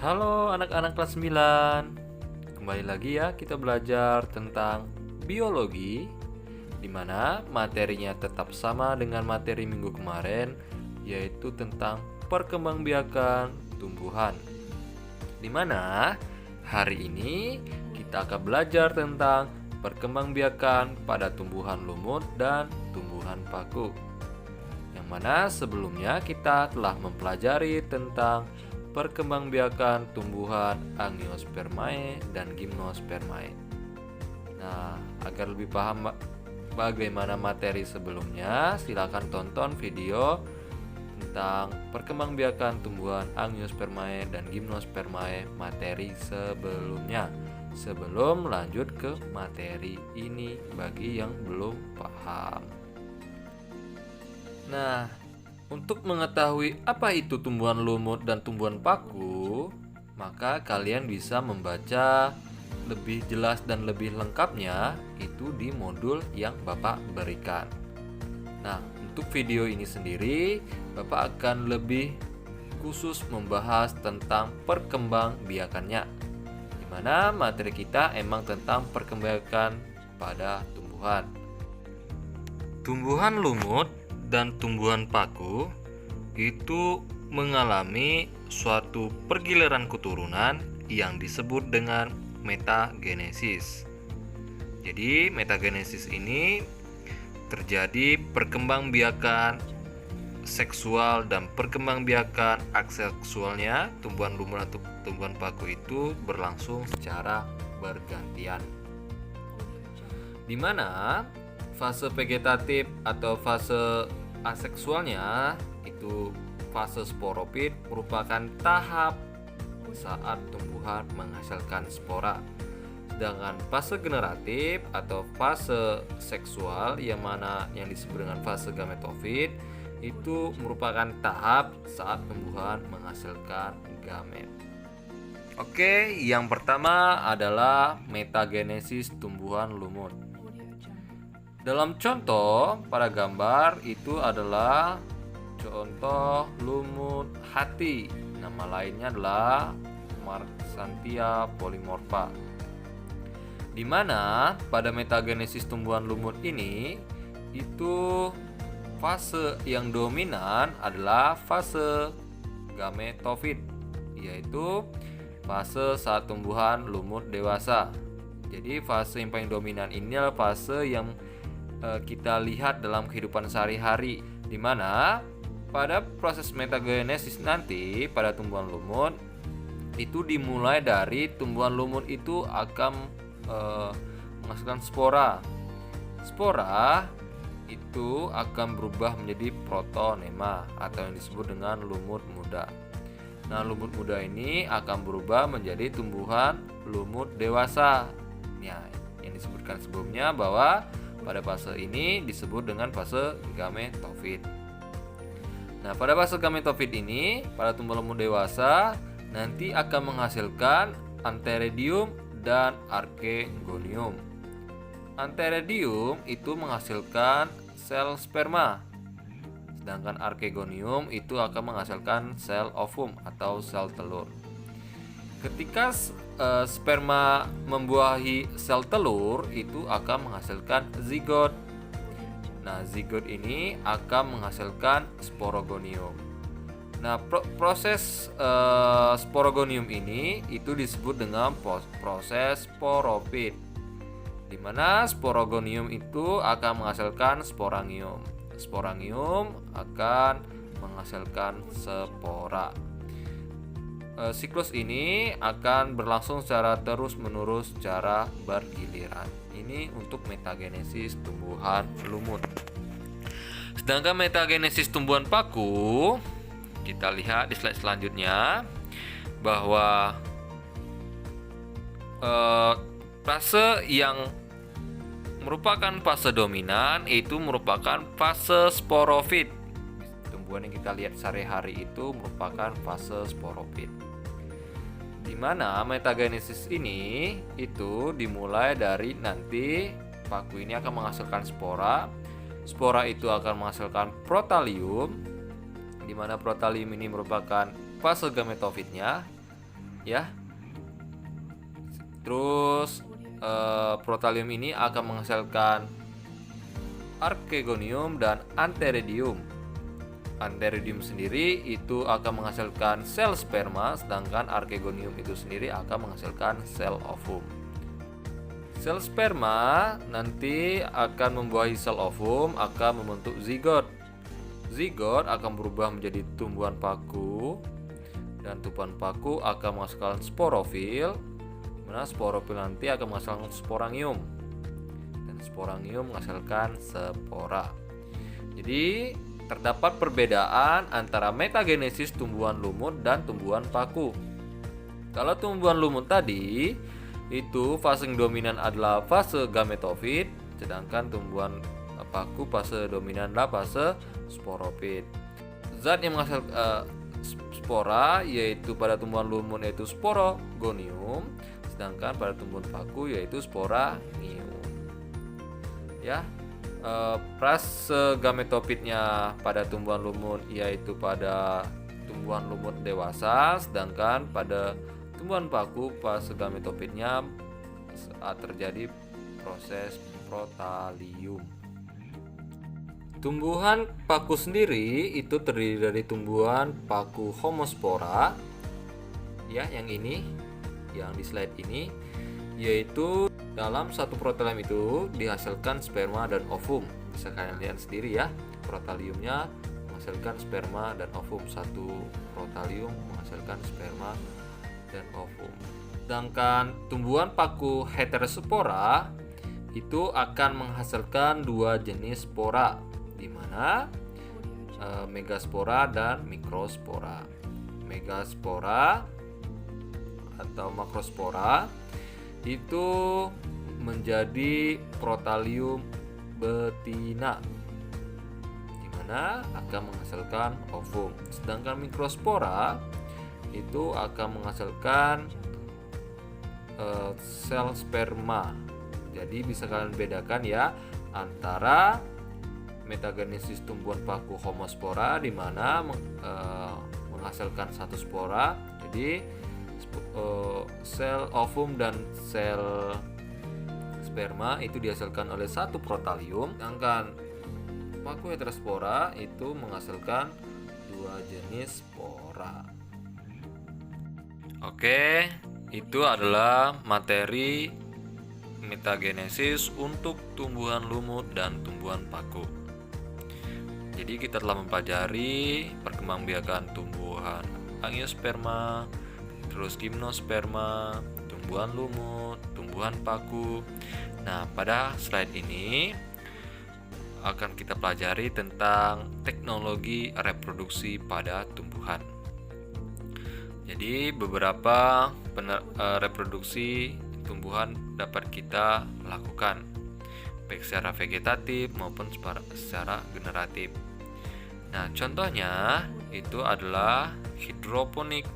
Halo anak-anak kelas 9. Kembali lagi ya kita belajar tentang biologi, di mana materinya tetap sama dengan materi minggu kemarin, yaitu tentang perkembangbiakan tumbuhan. Di mana hari ini kita akan belajar tentang perkembangbiakan pada tumbuhan lumut dan tumbuhan paku. Yang mana sebelumnya kita telah mempelajari tentang perkembangbiakan tumbuhan Angiospermae dan Gymnospermae. Nah, agar lebih paham bagaimana materi sebelumnya, silakan tonton video tentang perkembangbiakan tumbuhan Angiospermae dan Gymnospermae materi sebelumnya. Sebelum lanjut ke materi ini bagi yang belum paham. Nah, untuk mengetahui apa itu tumbuhan lumut dan tumbuhan paku, maka kalian bisa membaca lebih jelas dan lebih lengkapnya itu di modul yang Bapak berikan. Nah, untuk video ini sendiri, Bapak akan lebih khusus membahas tentang perkembangbiakannya, di mana materi kita emang tentang perkembangbiakan pada tumbuhan. Tumbuhan lumut dan tumbuhan paku itu mengalami suatu pergiliran keturunan yang disebut dengan metagenesis. Jadi metagenesis ini terjadi perkembangbiakan seksual dan perkembangbiakan aseksualnya tumbuhan lumut atau tumbuhan paku itu berlangsung secara bergantian, di mana fase vegetatif atau fase aseksualnya itu fase sporofit merupakan tahap saat tumbuhan menghasilkan spora. Sedangkan fase generatif atau fase seksual yang disebut dengan fase gametofit itu merupakan tahap saat tumbuhan menghasilkan gamet. Oke, yang pertama adalah metagenesis tumbuhan lumut. Dalam contoh pada gambar itu adalah contoh lumut hati. Nama lainnya adalah Marksantia polymorpha. Di mana pada metagenesis tumbuhan lumut ini itu fase yang dominan adalah fase gametofit, yaitu fase saat tumbuhan lumut dewasa. Jadi fase yang paling dominan ini adalah fase yang kita lihat dalam kehidupan sehari-hari, di mana pada proses metagenesis nanti pada tumbuhan lumut itu dimulai dari tumbuhan lumut itu akan menghasilkan spora. Spora itu akan berubah menjadi protonema atau yang disebut dengan lumut muda. Nah, lumut muda ini akan berubah menjadi tumbuhan lumut dewasa. Nah, yang disebutkan sebelumnya bahwa pada fase ini disebut dengan fase gametofit. Nah, pada fase gametofit ini, pada tumbuhan lumut dewasa nanti akan menghasilkan antheridium dan archegonium. Antheridium itu menghasilkan sel sperma, sedangkan archegonium itu akan menghasilkan sel ovum atau sel telur. Ketika sperma membuahi sel telur itu akan menghasilkan zigot. Nah, zigot ini akan menghasilkan sporogonium. Nah, proses sporogonium ini itu disebut dengan proses sporofit, di mana sporogonium itu akan menghasilkan sporangium. Sporangium akan menghasilkan spora. Siklus ini akan berlangsung secara terus-menerus secara bergiliran. Ini untuk metagenesis tumbuhan lumut. Sedangkan metagenesis tumbuhan paku, kita lihat di slide selanjutnya bahwa fase yang merupakan fase dominan itu merupakan fase sporofit. Tumbuhan yang kita lihat sehari-hari itu merupakan fase sporofit, di mana metagenesis ini itu dimulai dari nanti paku ini akan menghasilkan spora. Spora itu akan menghasilkan protalium, di mana protalium ini merupakan fase gametofitnya, ya. Terus protalium ini akan menghasilkan archegonium dan antheridium. Antheridium sendiri itu akan menghasilkan sel sperma, sedangkan archegonium itu sendiri akan menghasilkan sel ovum. Sel sperma nanti akan membuahi sel ovum, akan membentuk zigot. Zigot akan berubah menjadi tumbuhan paku, dan tumbuhan paku akan menghasilkan sporofil, mana sporofil nanti akan menghasilkan sporangium, dan sporangium menghasilkan spora. Jadi terdapat perbedaan antara metagenesis tumbuhan lumut dan tumbuhan paku. Kalau tumbuhan lumut tadi itu fase dominan adalah fase gametofit, sedangkan tumbuhan paku fase dominan adalah fase sporofit. Zat yang menghasilkan spora yaitu pada tumbuhan lumut yaitu sporogonium, sedangkan pada tumbuhan paku yaitu sporangium. Ya. Fase gametofitnya pada tumbuhan lumut yaitu pada tumbuhan lumut dewasa, sedangkan pada tumbuhan paku fase gametofitnya saat terjadi proses protalium. Tumbuhan paku sendiri itu terdiri dari tumbuhan paku homospora, ya, yang ini, yang di slide ini, yaitu dalam satu protalium itu dihasilkan sperma dan ovum. Bisa kalian lihat sendiri ya, protaliumnya menghasilkan sperma dan ovum. Satu protalium menghasilkan sperma dan ovum. Sedangkan tumbuhan paku heterospora itu akan menghasilkan dua jenis spora, di mana megaspora dan mikrospora. Megaspora atau makrospora itu menjadi protalium betina, di mana akan menghasilkan ovum. Sedangkan mikrospora itu akan menghasilkan sel sperma. Jadi bisa kalian bedakan ya antara metagenesis tumbuhan paku homospora, di mana menghasilkan satu spora. Jadi sel ovum dan sel sperma itu dihasilkan oleh satu protalium, sedangkan paku heterospora itu menghasilkan dua jenis spora. Oke, itu adalah materi metagenesis untuk tumbuhan lumut dan tumbuhan paku. Jadi kita telah mempelajari perkembangbiakan tumbuhan angiosperma, terus gimnosperma, tumbuhan lumut, tumbuhan paku. Nah, pada slide ini akan kita pelajari tentang teknologi reproduksi pada tumbuhan. Jadi beberapa reproduksi tumbuhan dapat kita lakukan, baik secara vegetatif maupun secara generatif. Nah, contohnya itu adalah hidroponik,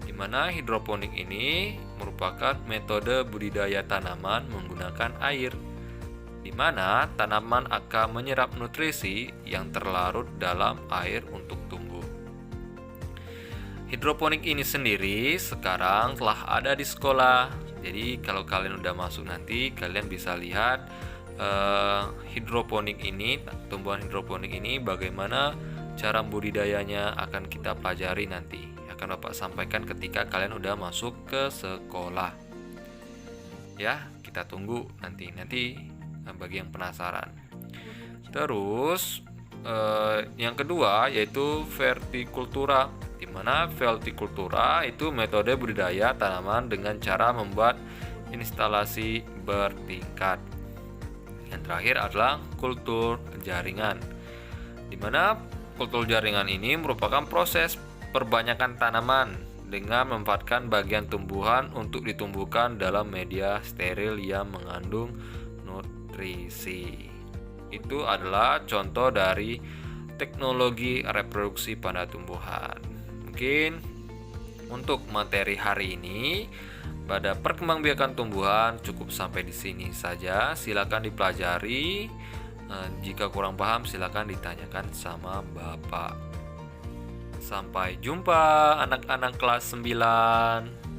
di mana hidroponik ini merupakan metode budidaya tanaman menggunakan air, di mana tanaman akan menyerap nutrisi yang terlarut dalam air untuk tumbuh. Hidroponik ini sendiri sekarang telah ada di sekolah. Jadi kalau kalian udah masuk nanti kalian bisa lihat hidroponik ini, tumbuhan hidroponik ini bagaimana cara budidayanya akan kita pelajari nanti. Akan Bapak sampaikan ketika kalian udah masuk ke sekolah. Ya, kita tunggu nanti bagi yang penasaran. Terus yang kedua yaitu vertikultura, di mana vertikultura itu metode budidaya tanaman dengan cara membuat instalasi bertingkat. Yang terakhir adalah kultur jaringan, di mana kultur jaringan ini merupakan proses perbanyakan tanaman dengan memanfaatkan bagian tumbuhan untuk ditumbuhkan dalam media steril yang mengandung nutrisi. Itu adalah contoh dari teknologi reproduksi pada tumbuhan. Mungkin untuk materi hari ini pada perkembangbiakan tumbuhan cukup sampai di sini saja. Silakan dipelajari. Jika kurang paham silakan ditanyakan sama Bapak. Sampai jumpa anak-anak kelas 9.